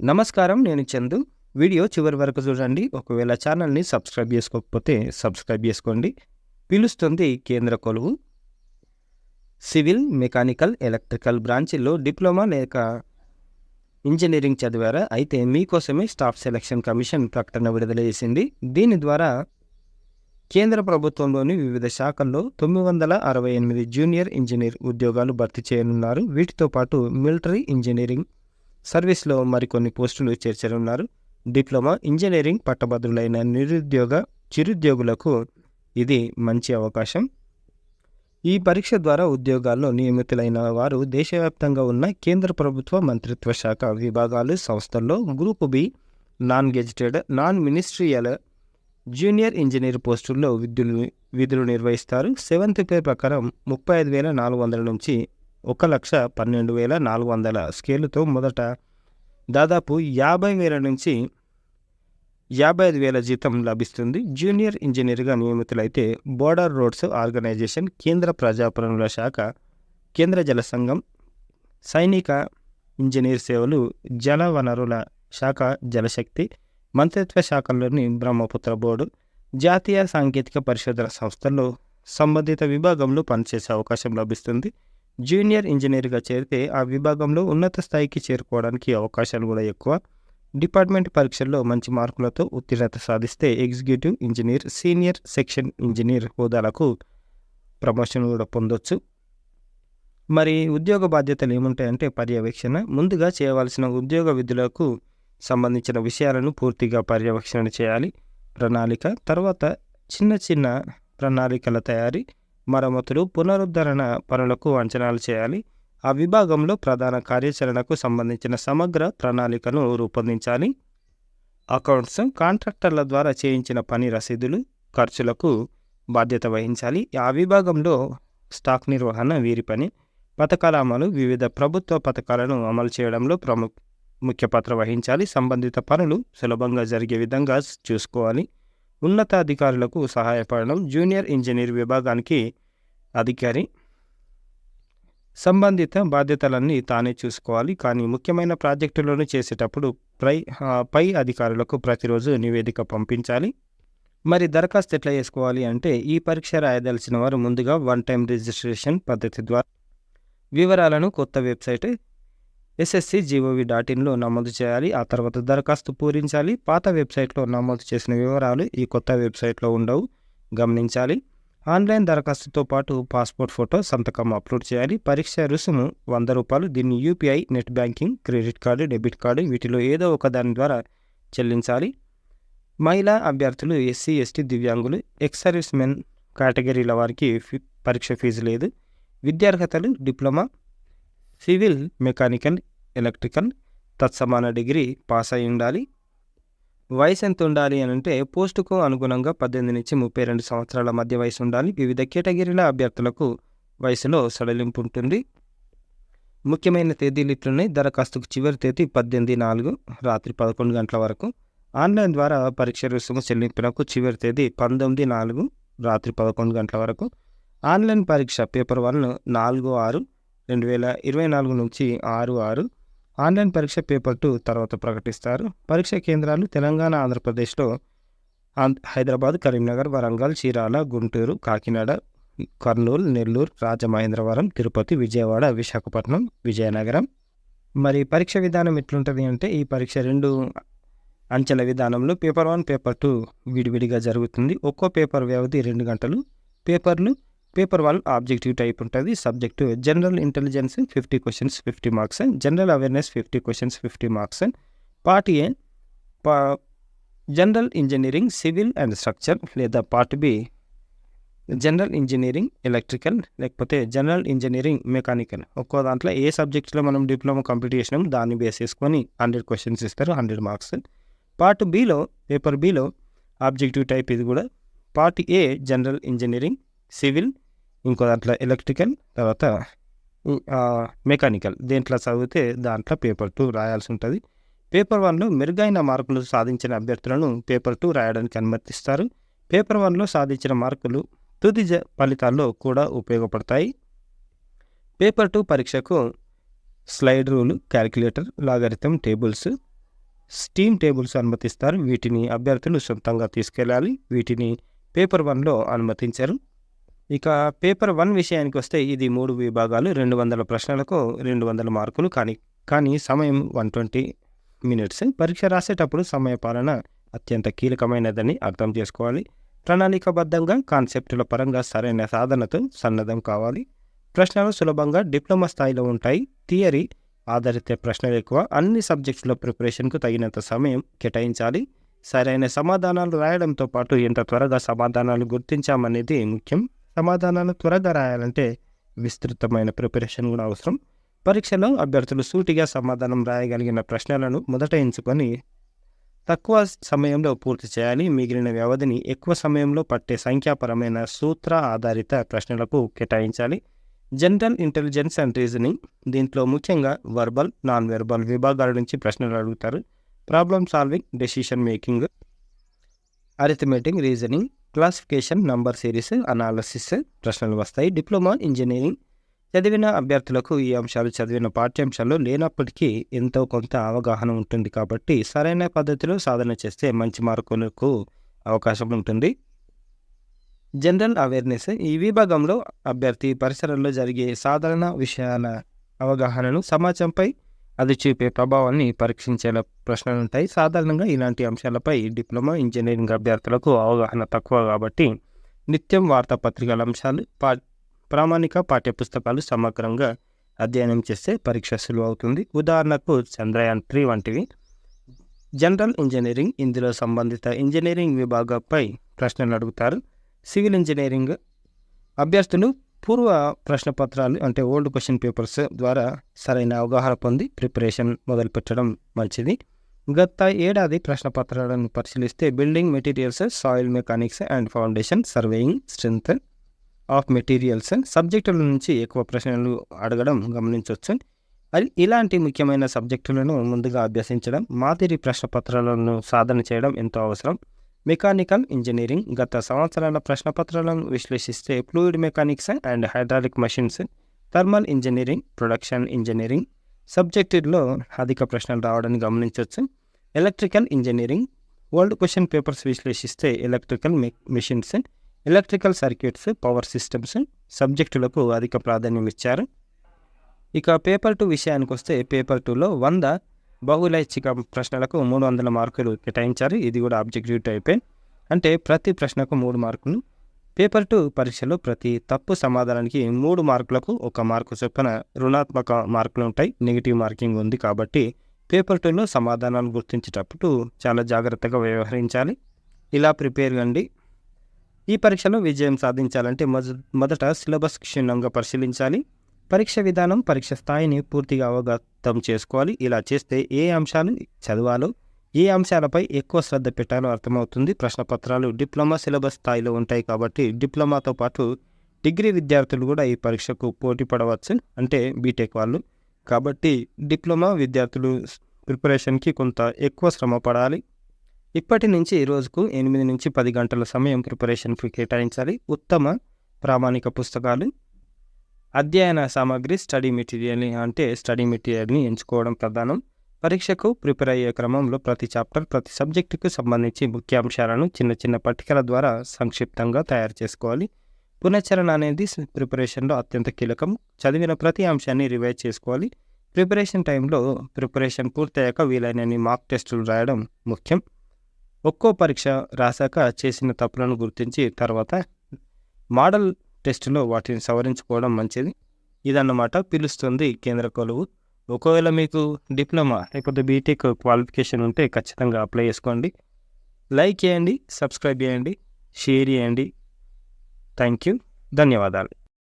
నమస్కారం. నేను చందు. వీడియో చివరి వరకు చూడండి. ఒకవేళ ఛానల్‌ని సబ్స్క్రైబ్ చేసుకోకపోతే సబ్స్క్రైబ్ చేసుకోండి. పిలుస్తుంది కేంద్ర కొలువు. సివిల్, మెకానికల్, ఎలక్ట్రికల్ బ్రాంచీల్లో డిప్లొమా లేక ఇంజినీరింగ్ చదివారా? అయితే మీకోసమే స్టాఫ్ సెలక్షన్ కమిషన్ ప్రకటన విడుదల చేసింది. దీని ద్వారా కేంద్ర ప్రభుత్వంలోని వివిధ శాఖల్లో 968 జూనియర్ ఇంజనీర్ ఉద్యోగాలు భర్తీ చేయనున్నారు. వీటితో పాటు మిలిటరీ ఇంజనీరింగ్ సర్వీస్లో మరికొన్ని పోస్టులు చేర్చనున్నారు. డిప్లొమా ఇంజనీరింగ్ పట్టభద్రులైన చిరుద్యోగులకు ఇది మంచి అవకాశం. ఈ పరీక్ష ద్వారా ఉద్యోగాల్లో నియమితులైన వారు దేశవ్యాప్తంగా ఉన్న కేంద్ర ప్రభుత్వ మంత్రిత్వ శాఖ విభాగాలు, సంస్థల్లో group B, non gazetted, non ministerial junior engineer పోస్టుల్లో విధులు నిర్వహిస్తారు. 7th పే ప్రకారం 35,400 నుంచి 1,12,400 స్కేలుతో మొదట దాదాపు 50,000 నుంచి 55,000 జీతం లభిస్తుంది. జూనియర్ ఇంజనీర్గా నియమితులైతే బోర్డర్ రోడ్స్ ఆర్గనైజేషన్, కేంద్ర ప్రజాపనుల శాఖ, కేంద్ర జల సంఘం, సైనిక ఇంజనీర్ సేవలు, జల వనరుల శాఖ, జలశక్తి మంత్రిత్వ శాఖల్లోని బ్రహ్మపుత్ర బోర్డు, జాతీయ సాంకేతిక పరిశోధన సంస్థల్లో సంబంధిత విభాగంలో పనిచేసే అవకాశం లభిస్తుంది. జూనియర్ ఇంజనీర్గా చేరితే ఆ విభాగంలో ఉన్నత స్థాయికి చేరుకోవడానికి అవకాశాలు కూడా ఎక్కువ. డిపార్ట్మెంట్ పరీక్షల్లో మంచి మార్కులతో ఉత్తీర్ణత సాధిస్తే executive engineer, senior section engineer హోదాలకు ప్రమోషన్ కూడా పొందొచ్చు. మరి ఉద్యోగ బాధ్యతలు ఏముంటాయంటే పర్యవేక్షణ. ముందుగా చేయవలసిన ఉద్యోగ విధులకు సంబంధించిన విషయాలను పూర్తిగా పర్యవేక్షణ చేయాలి. ప్రణాళిక, తర్వాత చిన్న ప్రణాళికల తయారీ, మరమ్మతులు, పునరుద్ధరణ పనులకు అంచనాలు చేయాలి. ఆ విభాగంలో ప్రధాన కార్యాచరణకు సంబంధించిన సమగ్ర ప్రణాళికను రూపొందించాలి. అకౌంట్స్, కాంట్రాక్టర్ల ద్వారా చేయించిన పని రసీదులు, ఖర్చులకు బాధ్యత వహించాలి. ఆ విభాగంలో స్టాక్ నిర్వహణ వీరి పని. పథకాల అమలు, వివిధ ప్రభుత్వ పథకాలను అమలు చేయడంలో ముఖ్య పాత్ర వహించాలి. సంబంధిత పనులు సులభంగా జరిగే విధంగా చూసుకోవాలి. ఉన్నతాధికారులకు సహాయపడడం. జూనియర్ ఇంజనీర్ విభాగానికి అధికారి సంబంధిత బాధ్యతలన్నీ తానే చూసుకోవాలి. కానీ ముఖ్యమైన ప్రాజెక్టులను చేసేటప్పుడు పై అధికారులకు ప్రతిరోజు నివేదిక పంపించాలి. మరి దరఖాస్తు ఎట్లా చేసుకోవాలి అంటే ఈ పరీక్ష రాయదలిచిన వారు ముందుగా 1 టైం రిజిస్ట్రేషన్ పద్ధతి ద్వారా వివరాలను కొత్త వెబ్సైట్ ssc.gov.in నమోదు చేయాలి. ఆ తర్వాత దరఖాస్తు పూరించాలి. పాత వెబ్సైట్లో నమోదు చేసిన వివరాలు ఈ కొత్త వెబ్సైట్లో ఉండవు, గమనించాలి. ఆన్లైన్ దరఖాస్తుతో పాటు పాస్పోర్ట్ ఫోటో, సంతకం అప్లోడ్ చేయాలి. పరీక్ష రుసుము ₹100. దీన్ని UPI, net banking, credit card, debit card వీటిలో ఏదో ఒక దాని ద్వారా చెల్లించాలి. మహిళా అభ్యర్థులు, ఎస్సీ, ఎస్టీ, దివ్యాంగులు, ఎక్స్ సర్వీస్ మెన్ కేటగిరీల వారికి పరీక్ష ఫీజు లేదు. విద్యార్హతలు డిప్లొమా, సివిల్, మెకానికల్, ఎలక్ట్రికల్ తత్సమాన డిగ్రీ పాస్ అయి ఉండాలి. వయసు ఎంత ఉండాలి అని అంటే పోస్టుకు అనుగుణంగా 18 నుంచి 32 సంవత్సరాల మధ్య వయసు ఉండాలి. వివిధ కేటగిరీల అభ్యర్థులకు వయసులో సడలింపు ఉంటుంది. ముఖ్యమైన తేదీలు ఇట్లున్నాయి. దరఖాస్తుకు చివరి తేదీ 18/4 రాత్రి 11 గంటల వరకు. ఆన్లైన్ ద్వారా పరీక్ష రుసుము చెల్లింపునకు చివరి తేదీ 19/4 రాత్రి 11 గంటల వరకు. ఆన్లైన్ పరీక్ష పేపర్ 1 4/6/2024 నుంచి 6/6. ఆన్లైన్ పరీక్ష పేపర్ 2 తర్వాత ప్రకటిస్తారు. పరీక్ష కేంద్రాలు తెలంగాణ, ఆంధ్రప్రదేశ్లో హైదరాబాద్, కరీంనగర్, వరంగల్, చీరాల, గుంటూరు, కాకినాడ, కర్నూలు, నెల్లూరు, రాజమహేంద్రవరం, తిరుపతి, విజయవాడ, విశాఖపట్నం, విజయనగరం. మరి పరీక్ష విధానం ఎట్లుంటుంది అంటే ఈ పరీక్ష 2 అంచెల విధానంలో పేపర్ 1, పేపర్ 2 విడివిడిగా జరుగుతుంది. ఒక్కో పేపర్ వ్యవధి 2 గంటలు. పేపర్ 1 ఆబ్జెక్టివ్ టైప్ ఉంటుంది. Subject general intelligence 50 questions 50 marks, general awareness 50 questions 50 marks. Part A general engineering civil and structure, లేదా part B general engineering electrical, లేకపోతే జనరల్ ఇంజనీరింగ్ మెకానికల్. ఒక్కో దాంట్లో ఏ సబ్జెక్ట్స్లో మనం డిప్లొమా కంప్లీట్ చేసినాం దాన్ని బేస్ చేసుకొని 100 క్వశ్చన్స్ ఇస్తారు, 100 marks. Part below, paper below objective type ఇది కూడా. Part A general engineering civil, ఇంకో దాంట్లో ఎలక్ట్రికల్, తర్వాత మెకానికల్. దేంట్లో చదివితే దాంట్లో పేపర్ 2 రాయాల్సి ఉంటుంది. పేపర్ 1లో మెరుగైన మార్కులు సాధించిన అభ్యర్థులను పేపర్ 2 రాయడానికి అనుమతిస్తారు. పేపర్ 1లో సాధించిన మార్కులు తుది ఫలితాల్లో కూడా ఉపయోగపడతాయి. పేపర్ 2 పరీక్షకు slide rule, calculator, logarithm, tables, steam tables అనుమతిస్తారు. వీటిని అభ్యర్థులు సొంతంగా తీసుకెళ్ళాలి. వీటిని పేపర్ 1లో అనుమతించరు. ఇక పేపర్ 1 విషయానికి వస్తే ఇది 3 విభాగాలు, 200 ప్రశ్నలకు 200 మార్కులు. కానీ సమయం 120 మినిట్స్. పరీక్ష రాసేటప్పుడు సమయపాలన అత్యంత కీలకమైనదని అర్థం చేసుకోవాలి. ప్రణాళికాబద్ధంగా, కాన్సెప్టుల పరంగా సరైన సాధనతో సన్నద్ధం కావాలి. ప్రశ్నలు సులభంగా డిప్లొమా స్థాయిలో ఉంటాయి. థియరీ ఆధారిత ప్రశ్నలు ఎక్కువ. అన్ని సబ్జెక్ట్స్లో ప్రిపరేషన్కు తగినంత సమయం కేటాయించాలి. సరైన సమాధానాలు రాయడంతో పాటు ఎంత త్వరగా సమాధానాలు గుర్తించామనేది ముఖ్యం. సమాధానాలు త్వరగా రాయాలంటే విస్తృతమైన ప్రిపరేషన్ కూడా అవసరం. పరీక్షలో అభ్యర్థులు సూటిగా సమాధానం రాయగలిగిన ప్రశ్నలను మొదట ఎంచుకొని తక్కువ సమయంలో పూర్తి చేయాలి. మిగిలిన వ్యవధిని ఎక్కువ సమయంలో పట్టే సంఖ్యాపరమైన సూత్ర ఆధారిత ప్రశ్నలకు కేటాయించాలి. జనరల్ ఇంటెలిజెన్స్ అండ్ రీజనింగ్, దీంట్లో ముఖ్యంగా వర్బల్, నాన్ వెర్బల్ విభాగాల నుంచి ప్రశ్నలు అడుగుతారు. Problem solving, decision making, arithmetic, reasoning, classification, number series, analysis ప్రశ్నలు వస్తాయి. డిప్లొమా ఇంజనీరింగ్ చదివిన అభ్యర్థులకు ఈ అంశాలు చదివిన పాఠ్యాంశాల్లో లేనప్పటికీ ఎంతో కొంత అవగాహన ఉంటుంది కాబట్టి సరైన పద్ధతిలో సాధన చేస్తే మంచి మార్కులకు అవకాశం ఉంటుంది. జనరల్ అవేర్నెస్, ఈ విభాగంలో అభ్యర్థి పరిసరాల్లో జరిగే సాధారణ విషయాల అవగాహనను, సమాజంపై అది చూపే ప్రభావాన్ని పరీక్షించేలా ప్రశ్నలు ఉంటాయి. సాధారణంగా ఇలాంటి అంశాలపై డిప్లొమా ఇంజనీరింగ్ అభ్యర్థులకు అవగాహన తక్కువ కాబట్టి నిత్యం వార్తాపత్రికల అంశాలు, ప్రామాణిక పాఠ్యపుస్తకాలు సమగ్రంగా అధ్యయనం చేస్తే పరీక్ష సులువు అవుతుంది. ఉదాహరణకు చంద్రయాన్ 3 వంటివి. జనరల్ ఇంజనీరింగ్, ఇందులో సంబంధిత ఇంజనీరింగ్ విభాగంపై ప్రశ్నలు అడుగుతారు. సివిల్ ఇంజనీరింగ్ అభ్యర్థులు పూర్వ ప్రశ్నపత్రాలు అంటే ఓల్డ్ క్వశ్చన్ పేపర్స్ ద్వారా సరైన అవగాహన పొంది ప్రిపరేషన్ మొదలుపెట్టడం మంచిది. గత ఏడాది ప్రశ్నపత్రాలను పరిశీలిస్తే building materials, soil mechanics and foundation, surveying, strength of materials సబ్జెక్టుల నుంచి ఎక్కువ ప్రశ్నలు అడగడం గమనించవచ్చు. ఇలాంటి ముఖ్యమైన సబ్జెక్టులను ముందుగా అభ్యసించడం, మాదిరి ప్రశ్నపత్రాలను సాధన చేయడం ఎంతో అవసరం. మెకానికల్ ఇంజనీరింగ్ గత సంవత్సరాల ప్రశ్నపత్రాలను విశ్లేషిస్తే fluid mechanics and hydraulic machines, thermal engineering, production engineering సబ్జెక్టుల్లో అధిక ప్రశ్నలు రావడాన్ని గమనించవచ్చు. Electrical engineering old question papers విశ్లేషిస్తే electrical machines, electrical circuits, power systems సబ్జెక్టులకు అధిక ప్రాధాన్యం ఇచ్చారు. ఇక పేపర్ 2 విషయానికి వస్తే పేపర్ 2లో 100 బహుళైచ్ఛిక ప్రశ్నలకు 300 మార్కులు కేటాయించారు. ఇది కూడా ఆబ్జెక్టివ్ టైపే, అంటే ప్రతి ప్రశ్నకు 3 మార్కులు. పేపర్ 2 పరీక్షలో ప్రతి తప్పు సమాధానానికి 3 మార్కులకు 1 మార్కు చొప్పున రుణాత్మక మార్కులు ఉంటాయి. నెగిటివ్ మార్కింగ్ ఉంది కాబట్టి పేపర్ 2లో సమాధానాలు గుర్తించేటప్పుడు చాలా జాగ్రత్తగా వ్యవహరించాలి. ఇలా ప్రిపేర్ కండి. ఈ పరీక్షలో విజయం సాధించాలంటే మొదట సిలబస్ క్షుణ్ణంగా పరిశీలించాలి. పరీక్ష విధానం, పరీక్ష స్థాయిని పూర్తిగా అవగతం చేసుకోవాలి. ఇలా చేస్తే ఏ అంశాలు చదవాలో, ఏ అంశాలపై ఎక్కువ శ్రద్ధ పెట్టాలో అర్థమవుతుంది. ప్రశ్నపత్రాలు డిప్లొమా సిలబస్ స్థాయిలో ఉంటాయి కాబట్టి డిప్లొమాతో పాటు డిగ్రీ విద్యార్థులు కూడా ఈ పరీక్షకు పోటీ పడవచ్చు, అంటే బీటెక్ వాళ్ళు. కాబట్టి డిప్లొమా విద్యార్థులు ప్రిపరేషన్కి కొంత ఎక్కువ శ్రమ పడాలి. ఇప్పటి నుంచి రోజుకు 8 నుంచి 10 గంటల సమయం ప్రిపరేషన్కి కేటాయించాలి. ఉత్తమ ప్రామాణిక పుస్తకాలు, అధ్యయన సామాగ్రి, స్టడీ మెటీరియల్ని ఎంచుకోవడం ప్రధానం. పరీక్షకు ప్రిపేర్ అయ్యే క్రమంలో ప్రతి చాప్టర్, ప్రతి సబ్జెక్టుకు సంబంధించి ముఖ్య అంశాలను చిన్న చిన్న పట్టికల ద్వారా సంక్షిప్తంగా తయారు చేసుకోవాలి. పునశ్చరణ అనేది ప్రిపరేషన్లో అత్యంత కీలకం. చదివిన ప్రతి అంశాన్ని రివైజ్ చేసుకోవాలి. ప్రిపరేషన్ టైంలో ప్రిపరేషన్ పూర్తయ్యాక వీలైనన్ని మాక్ టెస్టులు రాయడం ముఖ్యం. ఒక్కో పరీక్ష రాశాక చేసిన తప్పులను గుర్తించి తర్వాత మోడల్ టెస్టులో వాటిని సవరించుకోవడం మంచిది. ఇదన్నమాట పిలుస్తుంది కేంద్ర కొలువు. ఒకవేళ మీకు డిప్లొమా లేకపోతే బీటెక్ క్వాలిఫికేషన్ ఉంటే ఖచ్చితంగా అప్లై చేసుకోండి. లైక్ చేయండి, సబ్స్క్రైబ్ చేయండి, షేర్ చేయండి. థ్యాంక్ యూ, ధన్యవాదాలు.